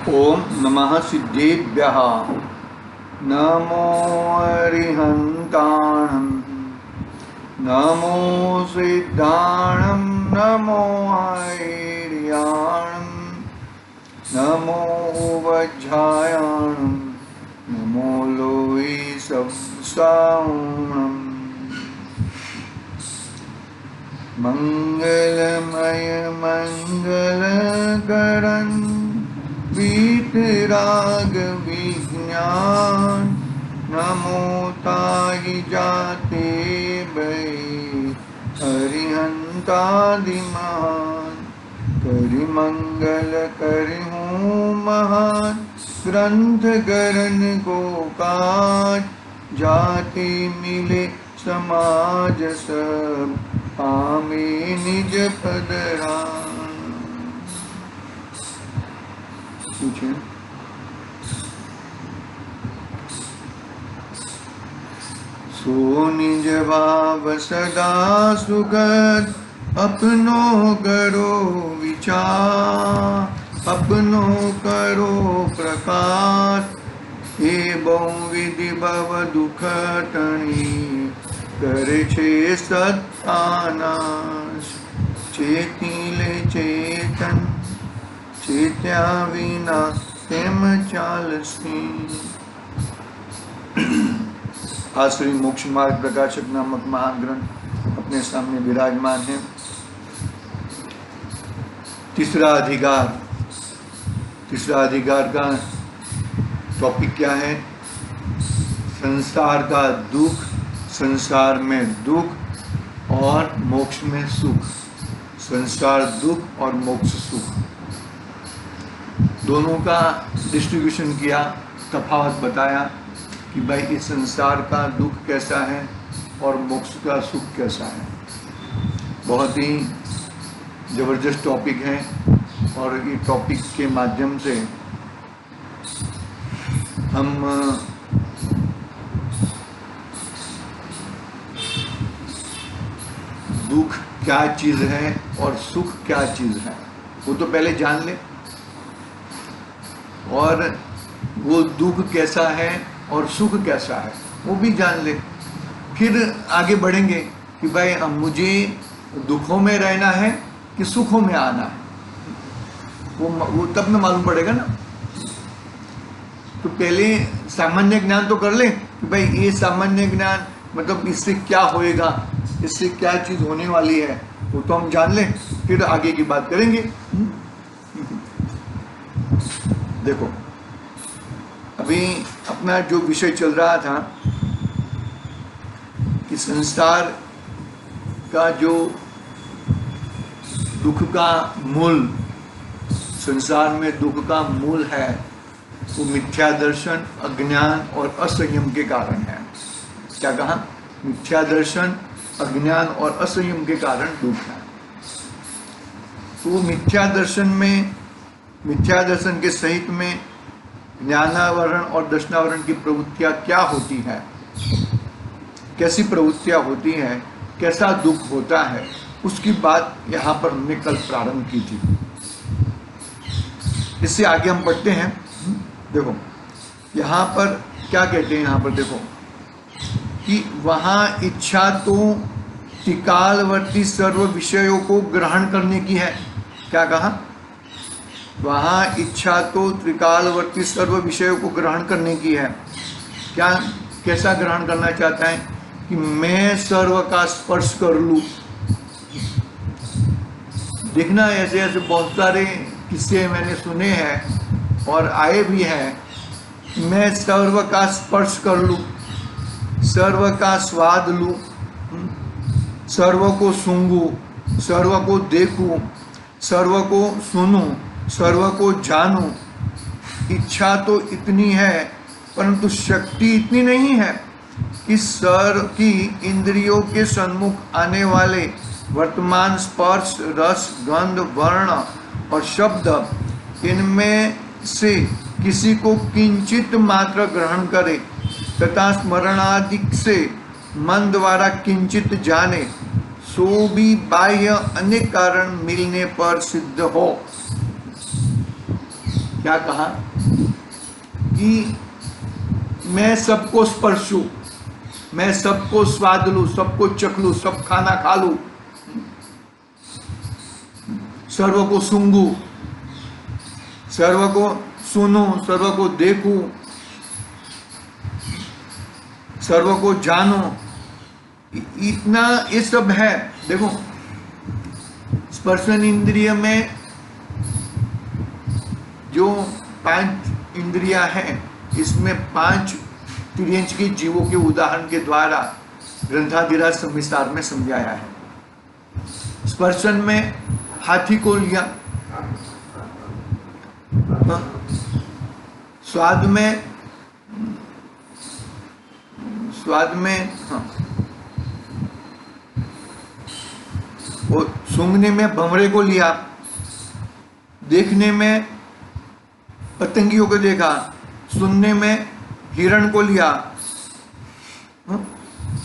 ओम नमः सिद्धेभ्यः। नमो अरिहन्ताणं, नमो सिद्धाणं, नमो ऐर्याणं, नमो वज्रायाणं, नमो लोई सप्साणं। मंगलमय मंगलकरं वीतराग विज्ञान, नमो ताहि जाते भय हरिहंतादिमहान। करि मंगल करिहूँ महान, ग्रंथ गरन को काज, जाति मिले समाज सब, पामे निज पद राम। पूछें। सो निज भाव सदा सुगत, अपनो करो विचार, अपनो करो प्रकाश। हे बहु विधि भव दुख टणी, करे छे सत्तानाश। चेतीले चेतन, चेत्या विना तेम चालसी। आज श्री मोक्ष मार्ग प्रकाशक नामक महान ग्रंथ अपने सामने विराजमान है। तीसरा अधिकार का टॉपिक क्या है? संसार का दुख, संसार में दुख और मोक्ष में सुख। संसार दुख और मोक्ष सुख, दोनों का डिस्ट्रीब्यूशन किया, तफावत बताया कि भाई इस संसार का दुख कैसा है और मोक्ष का सुख कैसा है। बहुत ही जबरदस्त टॉपिक है और ये टॉपिक के माध्यम से हम दुख क्या चीज है और सुख क्या चीज है वो तो पहले जान ले, और वो दुख कैसा है और सुख कैसा है वो भी जान ले। फिर आगे बढ़ेंगे कि भाई अब मुझे दुखों में रहना है कि सुखों में आना है, वो तब में मालूम पड़ेगा ना। तो पहले सामान्य ज्ञान तो कर ले कि भाई ये सामान्य ज्ञान मतलब इससे क्या होएगा, इससे क्या चीज होने वाली है, वो तो हम जान लें, फिर आगे की बात करेंगे। देखो अभी अपना जो विषय चल रहा था कि संसार का जो दुख का मूल, संसार में दुख का मूल है वो मिथ्या दर्शन, अज्ञान और असंयम के कारण है। क्या कहा? मिथ्या दर्शन, अज्ञान और असंयम के कारण दुख है। तो मिथ्या दर्शन के सहित में ज्ञानावरण और दर्शनावरण की प्रवृत्तियां क्या होती है, कैसी प्रवृत्तियां होती हैं, कैसा दुख होता है, उसकी बात यहाँ पर हमने कल प्रारंभ की थी। इससे आगे हम पढ़ते हैं। देखो यहाँ पर क्या कहते हैं, यहाँ पर देखो कि वहाँ इच्छा तो त्रिकालवर्ती सर्व विषयों को ग्रहण करने की है। क्या कहा? वहाँ इच्छा तो त्रिकालवर्ती सर्व विषयों को ग्रहण करने की है। क्या, कैसा ग्रहण करना चाहता है? कि मैं सर्व का स्पर्श कर लूँ। देखना ऐसे ऐसे बहुत सारे किस्से मैंने सुने हैं और आए भी हैं। मैं सर्व का स्पर्श कर लूँ, सर्व का स्वाद लूँ, सर्व को सूंघूं, सर्व को देखूं, सर्व को सुनूं, सर्व को जानूं। इच्छा तो इतनी है परंतु शक्ति इतनी नहीं है कि की इंद्रियों के सन्मुख आने वाले वर्तमान स्पर्श, रस, गंध, वर्ण और शब्द, इनमें से किसी को किंचित मात्र ग्रहण करे तथा स्मरणादिक से मन द्वारा किंचित जाने, सो भी बाह्य अनेक कारण मिलने पर सिद्ध हो। क्या कहा कि मैं सबको स्पर्शू, मैं सबको स्वाद लूं, सबको चख लूं, सब खाना खा लूं, सर्व को सूंघू, सर्व को सुनूं, सर्व को देखूं, सर्व को जानो, इतना ये सब है। देखो स्पर्शन इंद्रिय में जो 5 इंद्रियां हैं, इसमें 5 तिर्यंच के जीवों के उदाहरण के द्वारा ग्रंथाधिराज विस्तार में समझाया है। स्पर्शन में हाथी को लिया, स्वाद में वो सूंघने में भंवरे को लिया, देखने में पतंगियों को देखा, सुनने में हिरण को लिया,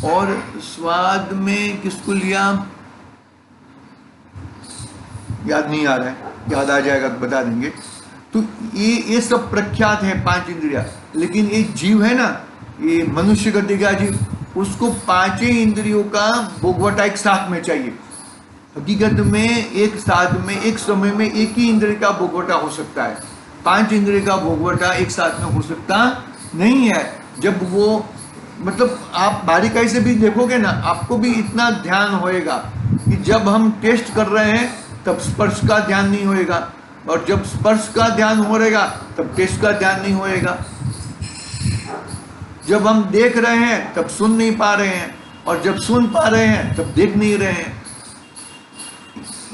और स्वाद में किसको लिया याद नहीं आ रहा है, याद आ जाएगा तो बता देंगे। तो ये सब प्रख्यात है 5 इंद्रिया। लेकिन एक जीव है ना, ये मनुष्य का दिव्या जीव, उसको 5 इंद्रियों का भोगवटा एक साथ में चाहिए। हकीकत में एक साथ में एक समय में एक ही इंद्रिय का भोगवटा हो सकता है, 5 इंद्रिय का भोगवटा एक साथ में हो सकता नहीं है। जब वो मतलब आप बारीकाई से भी देखोगे ना, आपको भी इतना ध्यान होएगा कि जब हम टेस्ट कर रहे हैं तब स्पर्श का ध्यान नहीं होएगा, और जब स्पर्श का ध्यान हो रहेगा तब टेस्ट का ध्यान नहीं होएगा। जब हम देख रहे हैं तब सुन नहीं पा रहे हैं, और जब सुन पा रहे हैं तब देख नहीं रहे हैं।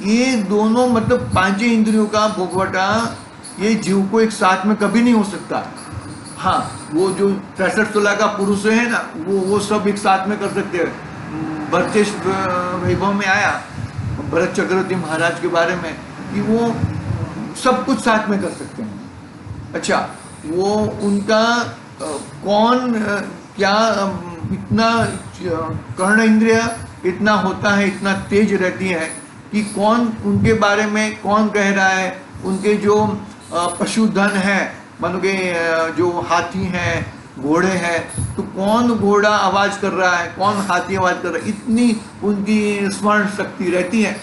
ये दोनों मतलब 5 इंद्रियों का भोगवटा ये जीव को एक साथ में कभी नहीं हो सकता। हाँ, वो जो 63 का पुरुष है ना, वो सब एक साथ में कर सकते हैं। भरतेश वैभव में आया भरत चक्रवर्ती महाराज के बारे में कि वो सब कुछ साथ में कर सकते हैं। अच्छा, वो उनका कौन क्या इतना कर्ण इंद्रिय इतना होता है, इतना तेज रहती है कि कौन उनके बारे में कौन कह रहा है। उनके जो पशुधन है, मानो के जो हाथी हैं, घोड़े हैं, तो कौन घोड़ा आवाज कर रहा है, कौन हाथी आवाज कर रहा है, इतनी उनकी स्मरण शक्ति रहती है।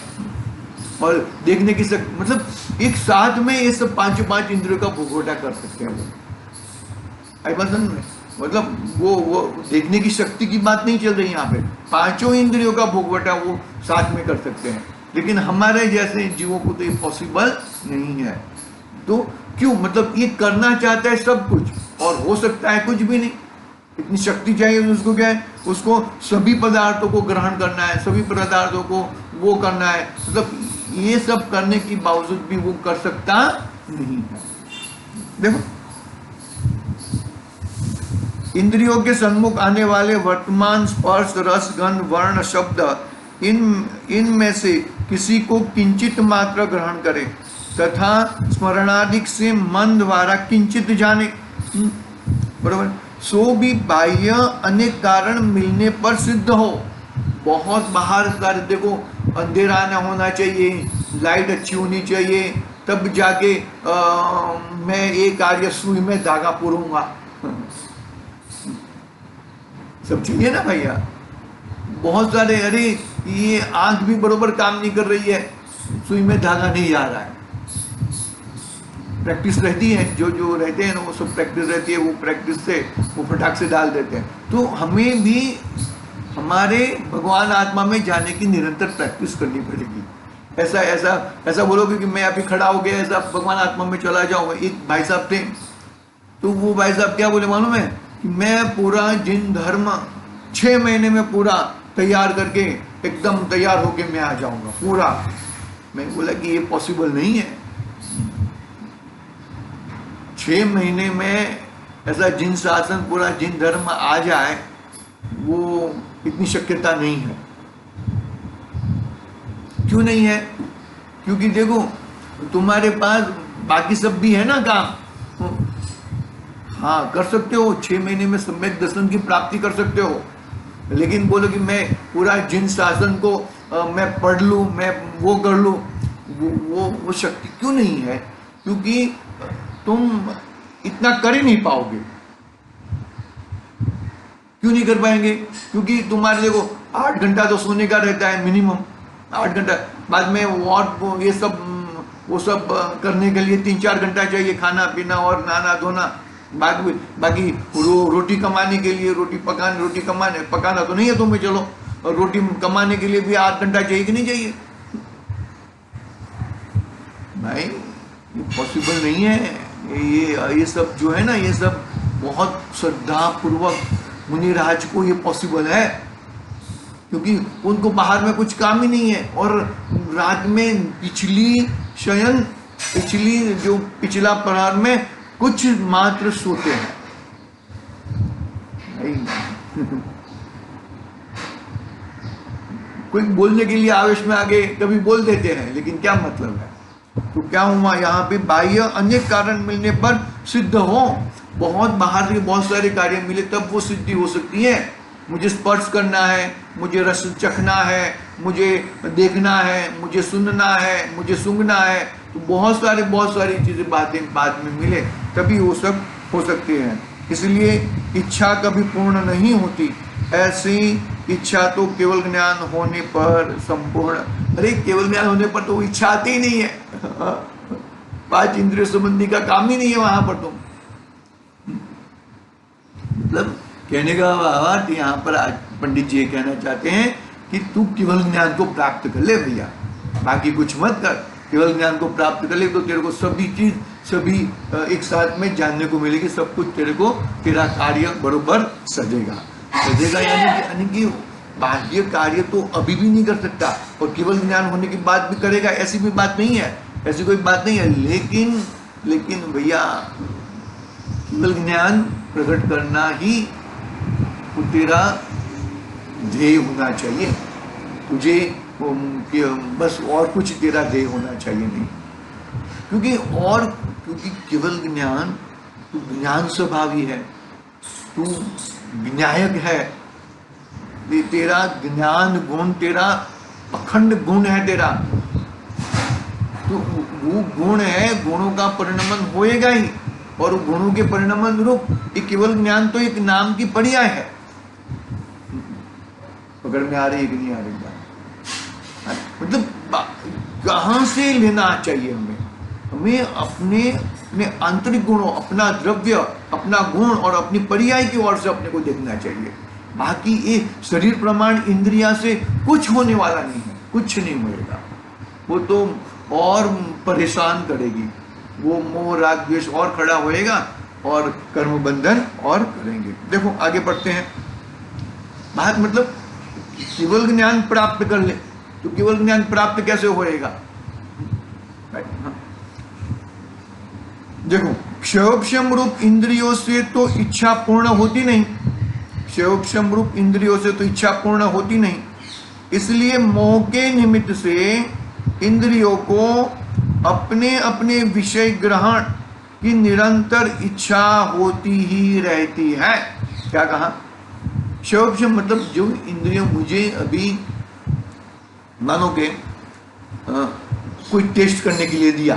और देखने की शक्ति, मतलब एक साथ में ये सब 5 इंद्रियों का भोगवटा कर सकते हैं वो। आई बात समझ में? मतलब वो देखने की शक्ति की बात नहीं चल रही यहाँ पे, 5 इंद्रियों का भोगवटा वो साथ में कर सकते हैं। लेकिन हमारे जैसे जीवों को तो ये पॉसिबल नहीं है। तो क्यों? मतलब ये करना चाहता है सब कुछ और हो सकता है कुछ भी नहीं। इतनी शक्ति चाहिए उसको, क्या है, उसको सभी पदार्थों को ग्रहण करना है, सभी पदार्थों को वो करना है। मतलब ये सब करने के बावजूद भी वो कर सकता नहीं है। देखो, इंद्रियों के सन्मुख आने वाले वर्तमान स्पर्श, रस, गंध, वर्ण, शब्द, इनमें से किसी को किंचित मात्र ग्रहण करे तथा स्मरणादिक से मन द्वारा किंचित जाने, बरोबर, सो भी बाह्य अनेक कारण मिलने पर सिद्ध हो। बहुत बाहर कार्य, देखो अंधेरा न होना चाहिए, लाइट अच्छी होनी चाहिए, तब जाके मैं ये कार्य सुई में धागा पुरूंगा। सब चाहिए ना भैया। बहुत सारे, अरे ये आंख भी बरोबर काम नहीं कर रही है, सुई में धागा नहीं जा रहा है। प्रैक्टिस रहती है, जो रहते हैं ना वो सब प्रैक्टिस रहती है, वो प्रैक्टिस से वो फटाक से डाल देते हैं। तो हमें भी हमारे भगवान आत्मा में जाने की निरंतर प्रैक्टिस करनी पड़ेगी। ऐसा बोलोगे कि मैं अभी खड़ा हो गया ऐसा भगवान आत्मा में चला जाऊंगा। एक भाई साहब थे, तो वो भाई साहब क्या बोले मालूम है कि मैं पूरा जिन धर्म 6 महीने में पूरा तैयार करके एकदम तैयार होके मैं आ जाऊंगा पूरा। मैं बोला कि ये पॉसिबल नहीं है। 6 महीने में ऐसा जिन शासन पूरा जिन धर्म आ जाए, वो इतनी शक्यता नहीं है। क्यों नहीं है? क्योंकि देखो तुम्हारे पास बाकी सब भी है ना काम। हाँ, कर सकते हो, 6 महीने में सम्यक दर्शन की प्राप्ति कर सकते हो। लेकिन बोलो कि मैं पूरा जिन शासन को मैं पढ़ लूँ, मैं वो कर लूँ, वो शक्ति क्यों नहीं है? क्योंकि तुम इतना कर ही नहीं पाओगे। क्यों नहीं कर पाएंगे? क्योंकि तुम्हारे देखो 8 घंटा तो सोने का रहता है मिनिमम, 8 घंटा। बाद में वॉट ये सब वो सब करने के लिए 3-4 घंटा चाहिए, खाना पीना और नहाना धोना। बाकी रोटी कमाने के लिए रोटी पकाना तो नहीं है तुम्हें, चलो, और रोटी कमाने के लिए भी 8 घंटा चाहिए कि नहीं चाहिए? नहीं, ये पॉसिबल नहीं है। ये सब जो है ना, ये सब बहुत श्रद्धा पूर्वक मुनिराज को ये पॉसिबल है, क्योंकि उनको बाहर में कुछ काम ही नहीं है, और रात में पिछला प्रहर में कुछ मात्र सोते हैं। कोई बोलने के लिए आवेश में आगे कभी बोल देते हैं, लेकिन क्या मतलब है? तो क्या हुआ यहाँ पे? बाह्य अनेक कारण मिलने पर सिद्ध हो, बहुत बाहर के बहुत सारे कार्य मिले तब वो सिद्धि हो सकती है। मुझे स्पर्श करना है, मुझे रस चखना है, मुझे देखना है, मुझे सुनना है, मुझे सूंघना है, तो बहुत सारी चीजें बाद में मिले तभी वो सब हो सकती हैं। इसलिए इच्छा कभी पूर्ण नहीं होती। ऐसी इच्छा तो केवल ज्ञान होने पर संपूर्ण। अरे केवल ज्ञान होने पर तो इच्छा आती ही नहीं है। 5 इंद्रिय संबंधी का काम ही नहीं है वहां पर। तुम मतलब कहने का भावार्थ यहाँ पर आज पंडित जी कहना चाहते हैं कि तू केवल ज्ञान को प्राप्त कर ले भैया, बाकी कुछ मत कर। केवल ज्ञान को प्राप्त कर ले तो तेरे को सभी एक साथ में जानने को मिलेगी, सब कुछ तेरे को, तेरा कार्य बरोबर सजेगा। यानी कि बाह्य कार्य तो अभी भी नहीं कर सकता, और केवल ज्ञान होने के बाद भी करेगा, ऐसी भी बात नहीं है, ऐसी कोई बात नहीं है। लेकिन भैया केवल ज्ञान प्रकट करना ही तेरा ध्येय होना चाहिए, तुझे बस और कुछ तेरा ध्येय होना चाहिए नहीं। क्योंकि केवल ज्ञान, तू ज्ञान स्वभावी है, तू विनायक है, तेरा ज्ञान गुण, तेरा अखंड गुण है तेरा, तो वो गुण है, गुणों का परिणमन होएगा ही, और गुणों के परिणमन रूप ये केवल ज्ञान तो एक नाम की पर्याय है। पकड़ में आ रही है कि नहीं आ रही बात? मतलब कहां से लेना चाहिए हमें अपने आंतरिक गुणों, अपना द्रव्य, अपना गुण और अपनी पर्याय की ओर से अपने को देखना चाहिए। बाकी ये शरीर प्रमाण इंद्रिया से कुछ होने वाला नहीं है, कुछ नहीं होएगा। वो तो और परेशान करेगी, वो मोह राग द्वेष और खड़ा होएगा, और कर्म बंधन और करेंगे। देखो आगे बढ़ते हैं। बात मतलब केवल ज्ञान प्राप्त कर ले, तो केवल ज्ञान प्राप्त कैसे होएगा? देखो, क्षयोक्षम रूप इंद्रियों से तो इच्छा पूर्ण होती नहीं, क्षयोक्षम रूप इंद्रियों से तो इच्छा पूर्ण होती नहीं, इसलिए मोह के निमित्त से इंद्रियों को अपने अपने विषय ग्रहण की निरंतर इच्छा होती ही रहती है। क्या कहा? क्षयोक्षम मतलब जो इंद्रियों, मुझे अभी मानो के कोई टेस्ट करने के लिए दिया,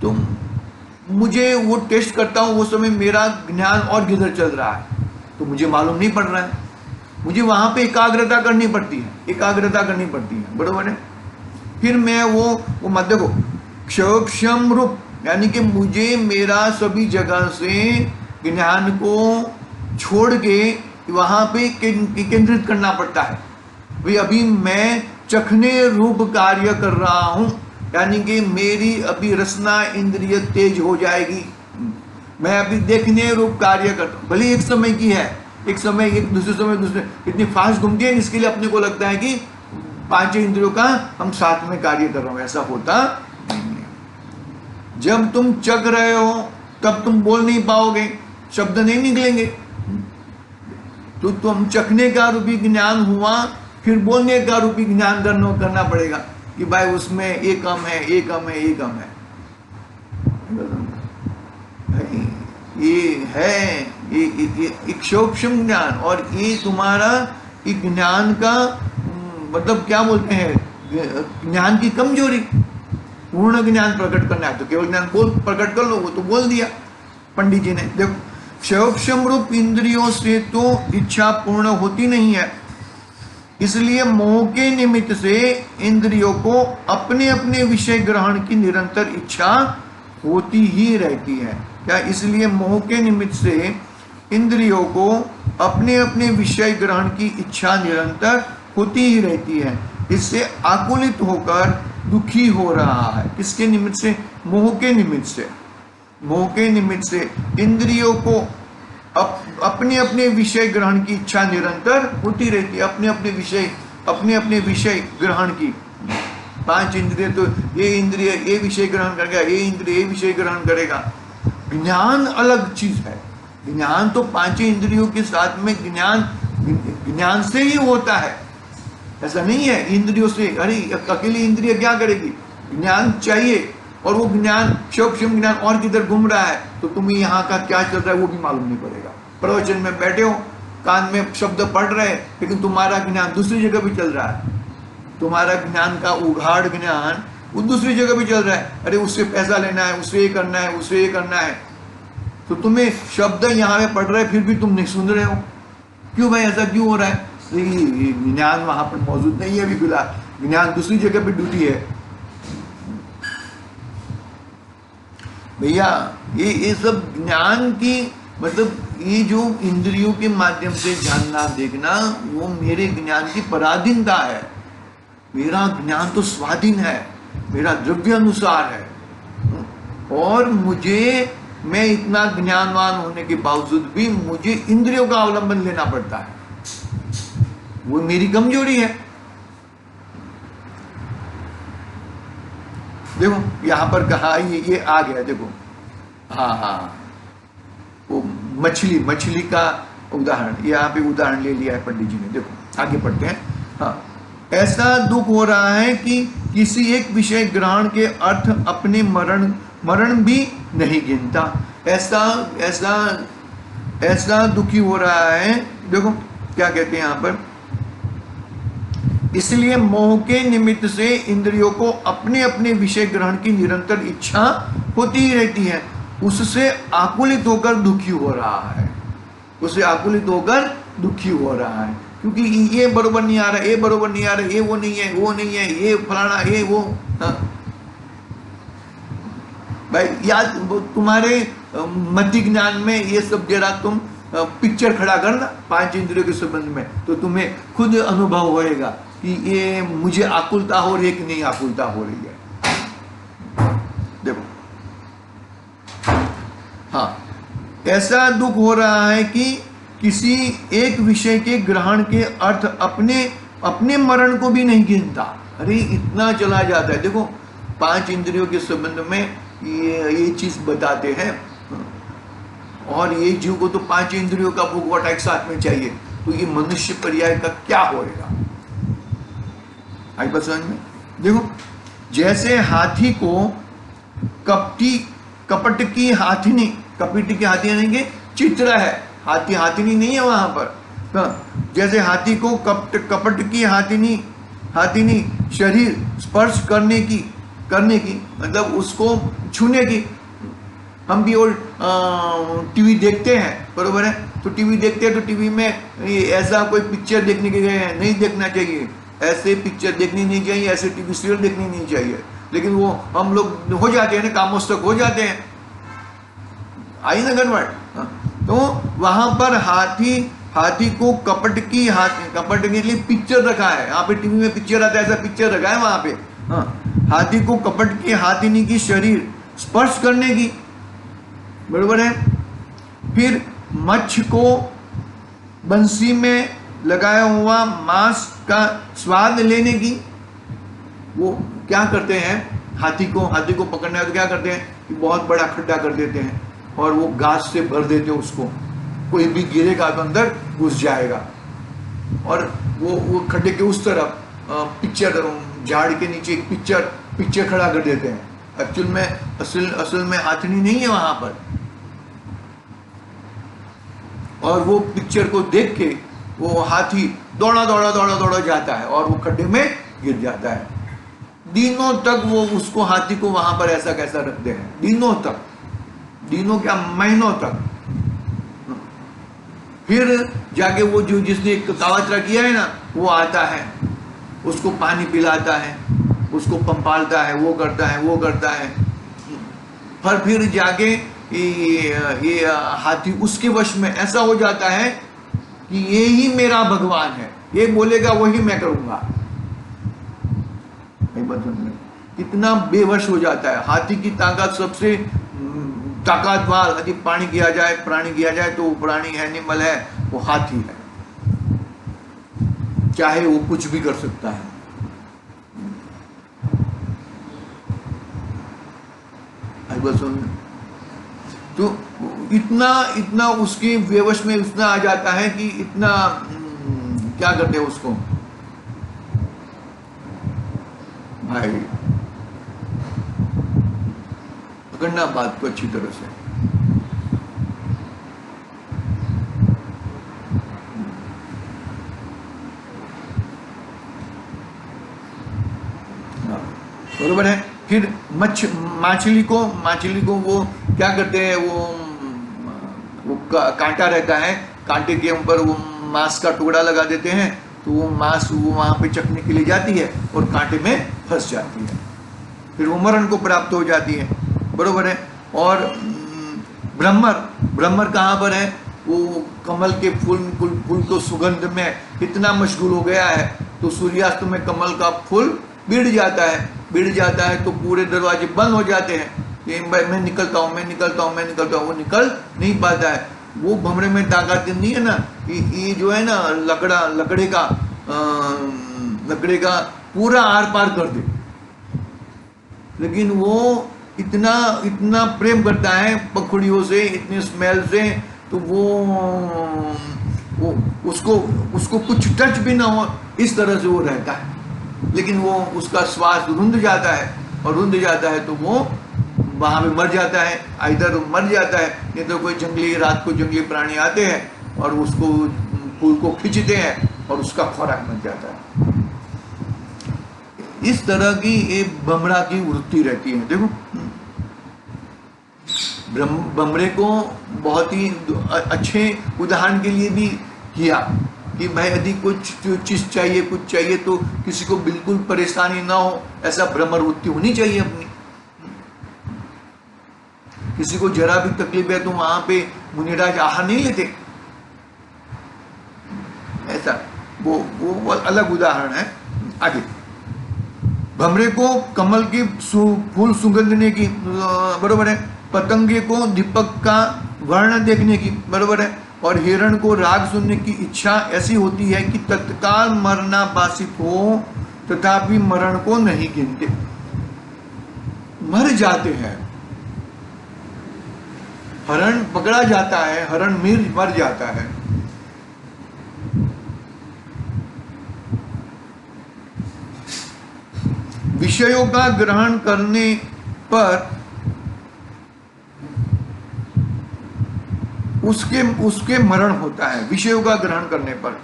तो मुझे वो टेस्ट करता हूँ, वो समय मेरा ज्ञान और किधर चल रहा है तो मुझे मालूम नहीं पड़ रहा है। मुझे वहां पे एकाग्रता करनी पड़ती है, बरोबर है। फिर मैं वो मत देखो, क्षयोक्षम रूप यानी कि मुझे मेरा सभी जगह से ज्ञान को छोड़ के वहां पे केंद्रित करना पड़ता है। भाई अभी मैं चखने रूप कार्य कर रहा हूं, यानी कि मेरी अभी रसना इंद्रिय तेज हो जाएगी। मैं अभी देखने रूप कार्य करता हूं, भले एक समय की है, एक समय एक दूसरे समय दूसरे, इतनी फास्ट घूमती है, इसके लिए अपने को लगता है कि 5 इंद्रियों का हम साथ में कार्य कर रहे हो। ऐसा होता नहीं है। जब तुम चख रहे हो तब तुम बोल नहीं पाओगे, शब्द नहीं निकलेंगे, तो तुम चखने का रूपी ज्ञान हुआ, फिर बोलने का रूपी ज्ञान करना पड़ेगा कि भाई उसमें ये कम है, ये कम है, ये कम है। ये है ये सूक्ष्म ज्ञान, और ये तुम्हारा ज्ञान का मतलब क्या बोलते हैं, ज्ञान की कमजोरी। पूर्ण ज्ञान प्रकट करना है तो केवल ज्ञान बोल प्रकट कर लो, वो तो बोल दिया पंडित जी ने। देखो, क्षयोक्षम रूप इंद्रियों से तो इच्छा पूर्ण होती नहीं है, इसलिए मोह के निमित्त से इंद्रियों को अपने अपने विषय ग्रहण की निरंतर इच्छा होती ही रहती है। क्या? इसलिए मोह के निमित्त से इंद्रियों को अपने अपने विषय ग्रहण की इच्छा निरंतर होती ही रहती है, इससे आकुलित होकर दुखी हो रहा है। किसके निमित्त से? मोह के निमित्त से। मोह के निमित्त से इंद्रियों को अपने अपने विषय ग्रहण की इच्छा निरंतर होती रहती है, अपने अपने विषय ग्रहण की। 5 इंद्रिय, तो ये इंद्रिय ये विषय ग्रहण करेगा, ये इंद्रिय ये विषय ग्रहण करेगा। ज्ञान अलग चीज है। ज्ञान तो 5 इंद्रियों के साथ में ज्ञान से ही होता है, ऐसा नहीं है इंद्रियों से। अरे अकेली इंद्रिय क्या करेगी? ज्ञान चाहिए, और वो ज्ञान सूक्ष्म ज्ञान और किधर घूम रहा है तो तुम्हें यहाँ का क्या चल रहा है वो भी मालूम नहीं पड़ेगा। प्रवचन में बैठे हो, कान में शब्द पढ़ रहे हैं, लेकिन तुम्हारा ज्ञान दूसरी जगह भी चल रहा है। तुम्हारा ज्ञान का उघाड़ ज्ञान वो दूसरी जगह भी चल रहा है। अरे उससे पैसा लेना है, उससे ये करना है, उससे ये करना है, तो तुम्हें शब्द यहाँ पे पढ़ रहे हैं फिर भी तुम नहीं सुन रहे हो। क्यों भाई, ऐसा क्यों हो रहा है? ज्ञान वहां पर मौजूद नहीं है अभी फिलहाल, ज्ञान दूसरी जगह पे ड्यूटी है। भैया ये सब ज्ञान की मतलब ये जो इंद्रियों के माध्यम से जानना देखना, वो मेरे ज्ञान की पराधीनता है। मेरा ज्ञान तो स्वाधीन है, मेरा द्रव्य अनुसार है, और मैं इतना ज्ञानवान होने के बावजूद भी मुझे इंद्रियों का अवलंबन लेना पड़ता है। वो मेरी कमजोरी है। देखो यहां पर कहा ये आ गया, देखो हाँ वो मछली का उदाहरण, यहाँ पे उदाहरण ले लिया है पंडित जी ने। देखो आगे पढ़ते हैं। हाँ, ऐसा दुख हो रहा है कि किसी एक विषय ग्रहण के अर्थ अपने मरण भी नहीं गिनता। ऐसा दुखी हो रहा है। देखो क्या कहते हैं यहाँ पर, इसलिए मोह के निमित्त से इंद्रियों को अपने अपने विषय ग्रहण की निरंतर इच्छा होती ही रहती है, उससे आकुलित होकर दुखी हो रहा है। उससे आकुलित होकर दुखी हो रहा है, क्योंकि ये बरोबर नहीं आ रहा, ये बरोबर नहीं आ रहा, ये वो नहीं है, वो नहीं है, ये फलाना, ये वो। हाँ भाई, याद तुम्हारे मति ज्ञान में ये सब जरा तुम पिक्चर खड़ा करना 5 इंद्रियों के संबंध में, तो तुम्हें खुद अनुभव होएगा कि ये मुझे आकुलता हो रही है कि नहीं आकुलता हो रही है। देखो हाँ, ऐसा दुख हो रहा है कि किसी एक विषय के ग्रहण के अर्थ अपने मरण को भी नहीं गिनता। अरे इतना चला जाता है। देखो 5 इंद्रियों के संबंध में ये चीज बताते हैं, और ये जीव को तो 5 इंद्रियों का भोगवटा एक साथ में चाहिए, तो ये मनुष्य पर्याय का क्या होएगा? आई बात समझ में? देखो जैसे हाथी को कपट की हाथिनी, कपट की हाथी नहीं के चित्र है, हाथिनी नहीं है वहां पर। जैसे हाथी को कपट की हाथिनी शरीर स्पर्श करने की मतलब उसको छूने की। हम भी और टीवी देखते हैं, बरोबर है, तो टीवी देखते हैं तो टीवी में ऐसा कोई पिक्चर देखने के गए हैं, नहीं देखना चाहिए। ऐसे पिक्चर देखनी नहीं चाहिए, ऐसे टीवी सीरियल देखनी नहीं चाहिए, लेकिन वो हम लोग हो जाते हैं ना, कामोस्तक हो जाते हैं। आई ना गड़बड़? तो वहां पर हाथी को कपट के लिए पिक्चर रखा है। यहाँ पे टीवी में पिक्चर आता है, ऐसा पिक्चर रखा है वहां पे। हाँ, हाथी को कपट की हाथिनी की शरीर स्पर्श करने की, बरोबर है। फिर मच्छ को बंसी में लगाया हुआ मांस का स्वाद लेने की। वो क्या करते हैं, हाथी को पकड़ना है तो क्या करते हैं कि बहुत बड़ा खड्डा कर देते हैं और वो घास से भर देते हैं उसको, कोई भी गिरेगा तो अंदर घुस जाएगा। और वो खड्डे के उस तरफ पिक्चर, झाड़ के नीचे एक पिक्चर खड़ा कर देते हैं। एक्चुअल में असल में हाथनी नहीं है वहां पर, और वो पिक्चर को देख के वो हाथी दौड़ा जाता है और वो खड्डे में गिर जाता है। दिनों तक वो उसको, हाथी को वहां पर ऐसा कैसा रखते हैं, दिनों तक, दिनों क्या महीनों तक। फिर जाके वो जो जिसने कावतरा किया है ना, वो आता है, उसको पानी पिलाता है, उसको पंपालता है, वो करता है, वो करता है। पर फिर जाके ये हाथी उसके वश में ऐसा हो जाता है कि ये ही मेरा भगवान है, ये बोलेगा वही मैं करूंगा। कितना बेवश हो जाता है। हाथी की ताकत सबसे ताकतवर, यदि प्राणी किया जाए तो वो प्राणी है, एनिमल है, वो हाथी है। चाहे वो कुछ भी कर सकता है। तो इतना उसके बेवश में इतना आ जाता है कि इतना क्या करते हैं उसको भाई, पकड़ना बात को अच्छी तरह से। बरोबर है। फिर मछली को वो क्या करते हैं, वो कांटा रहता है, कांटे के ऊपर वो मांस का टुकड़ा लगा देते हैं, तो वो मांस वो वहां पे चखने के लिए जाती है और कांटे में फंस जाती है, फिर वो मरण को प्राप्त हो जाती है। बरोबर है। और ब्रह्मर कहाँ पर है, वो कमल के फूल को सुगंध में इतना मशगूल हो गया है, तो सूर्यास्त में कमल का फूल बिड़ जाता है तो पूरे दरवाजे बंद हो जाते हैं कि मैं निकलता हूँ, वो निकल नहीं पाता है। वो भमरे में ताकत नहीं है ना कि ये जो है ना लकड़े का पूरा आर पार कर दे, लेकिन वो इतना प्रेम करता है पखुड़ियों से, इतनी स्मेल से, तो वो उसको कुछ टच भी ना हो, इस तरह से वो रहता है। लेकिन वो उसका श्वास रुंध जाता है, और रुंध जाता है तो वो वहां पे मर जाता है, इधर मर जाता है, नहीं तो कोई रात को जंगली प्राणी आते हैं और उसको फूल को खींचते हैं और उसका खुराक बन जाता है। इस तरह की ये भमरा की वृत्ति रहती है। देखो भमरे को बहुत ही अच्छे उदाहरण के लिए भी किया कि भाई यदि कुछ चीज चाहिए, कुछ चाहिए तो किसी को बिल्कुल परेशानी ना हो, ऐसा भ्रमर वृत्ति होनी चाहिए अपनी। किसी को जरा भी तकलीफ है तो वहां पे मुनिराज आहार नहीं लेते, ऐसा वो अलग उदाहरण है। आगे भमरे को कमल की फूल सुगंधने की, बरोबर है। पतंगे को दीपक का वर्ण देखने की, बरोबर है। और हिरण को राग सुनने की इच्छा ऐसी होती है कि तत्काल मरणाभासित हो, तथापि मरण को नहीं गिनते, मर जाते हैं। हरण पकड़ा जाता है, हरण मर जाता है। विषयों का ग्रहण करने पर उसके मरण होता है। विषयों का ग्रहण करने पर,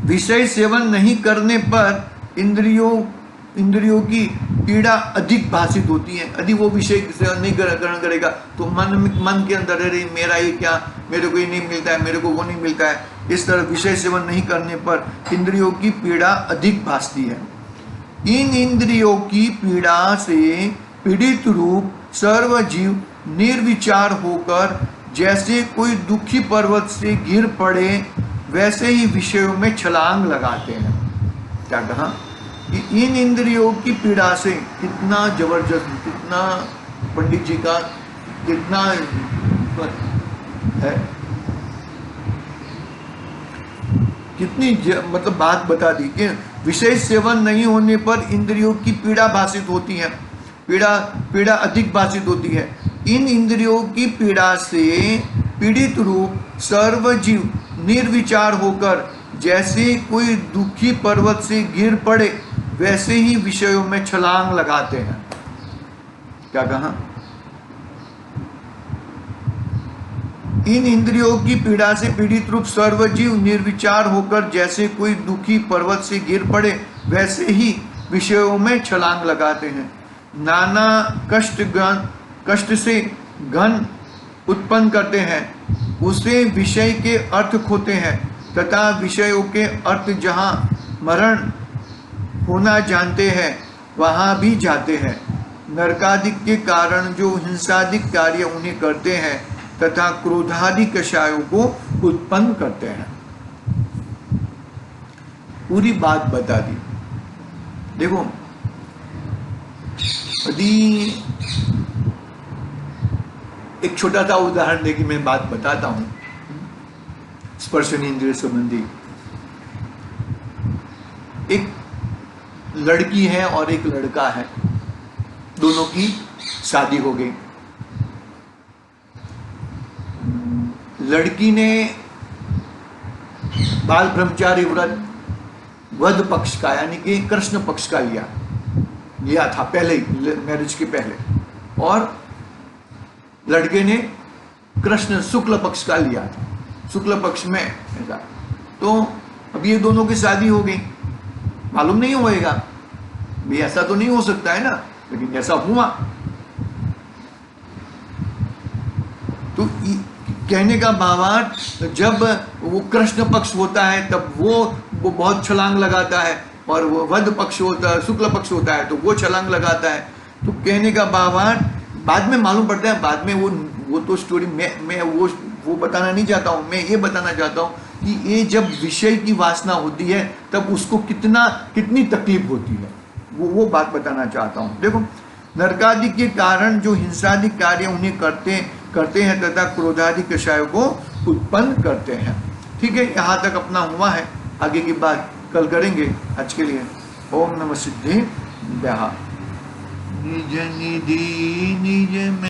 विषय सेवन नहीं करने पर इंद्रियों की पीड़ा अधिक भाषित होती है। यदि वो विषय सेवन नहीं ग्रहण करेगा तो मन के अंदर अरे मेरा ये क्या, मेरे को ये नहीं मिलता है, मेरे को वो नहीं मिलता है। इस तरह विषय सेवन नहीं करने पर इंद्रियों की पीड़ा अधिक भासती है। इन इंद्रियों की पीड़ा से पीड़ित रूप सर्व जीव निर्विचार होकर जैसे कोई दुखी पर्वत से गिर पड़े वैसे ही विषयों में छलांग लगाते हैं। क्या कहा कि इन इंद्रियों की पीड़ा से, कितना जबरदस्त, कितना पंडित जी का कितना है, कितनी मतलब बात बता दी कि विषय सेवन नहीं होने पर इंद्रियों की पीड़ा भाषित होती है, पीड़ा अधिक भाषित होती है। इन इंद्रियों की पीड़ा से पीड़ित रूप सर्व जीव निर्विचार होकर जैसे कोई दुखी पर्वत से गिर पड़े वैसे ही विषयों में छलांग लगाते हैं। क्या कहा? इन इंद्रियों की पीड़ा से पीड़ित रूप सर्व जीव निर्विचार होकर जैसे कोई दुखी पर्वत से गिर पड़े वैसे ही विषयों में छलांग लगाते हैं, नाना कष्ट से घन उत्पन्न करते हैं, उसे विषय के अर्थ खोते हैं तथा विषयों के अर्थ जहाँ मरण होना जानते हैं वहाँ भी जाते हैं। नरकादि के कारण जो हिंसादिक कार्य उन्हें करते हैं तथा क्रोधादि कषायों को उत्पन्न करते हैं। पूरी बात बता दी। देखो, यदि एक छोटा सा उदाहरण देके मैं बात बताता हूं, स्पर्शनीय इंद्रिय संबंधी। एक लड़की है और एक लड़का है, दोनों की शादी हो गई। लड़की ने बाल ब्रह्मचारी व्रत वध पक्ष का यानी कि कृष्ण पक्ष का लिया था पहले ही, मैरिज के पहले, और लड़के ने कृष्ण शुक्ल पक्ष का लिया था, शुक्ल पक्ष में ऐसा। तो अब ये दोनों की शादी हो गई, मालूम नहीं होएगा भी ऐसा तो नहीं हो सकता है ना, लेकिन ऐसा हुआ। तो कहने का भावार्थ, जब वो कृष्ण पक्ष होता है तब वो बहुत छलांग लगाता है, और वो वध पक्ष होता है, शुक्ल पक्ष होता है तो वो छलांग लगाता है। तो कहने का भावार्थ बाद में मालूम पड़ता है, बाद में वो तो स्टोरी मैं वो बताना नहीं चाहता हूँ। मैं ये बताना चाहता हूँ कि ये जब विषय की वासना होती है तब उसको कितनी तकलीफ होती है, वो बात बताना चाहता हूँ। देखो, नरकादि के कारण जो हिंसादि कार्य उन्हें करते हैं तथा क्रोधादि कषायों को उत्पन्न करते हैं। ठीक है, यहाँ तक अपना हुआ है, आगे की बात कल करेंगे। आज के लिए ओम नमः सिद्धि निज निधि निज में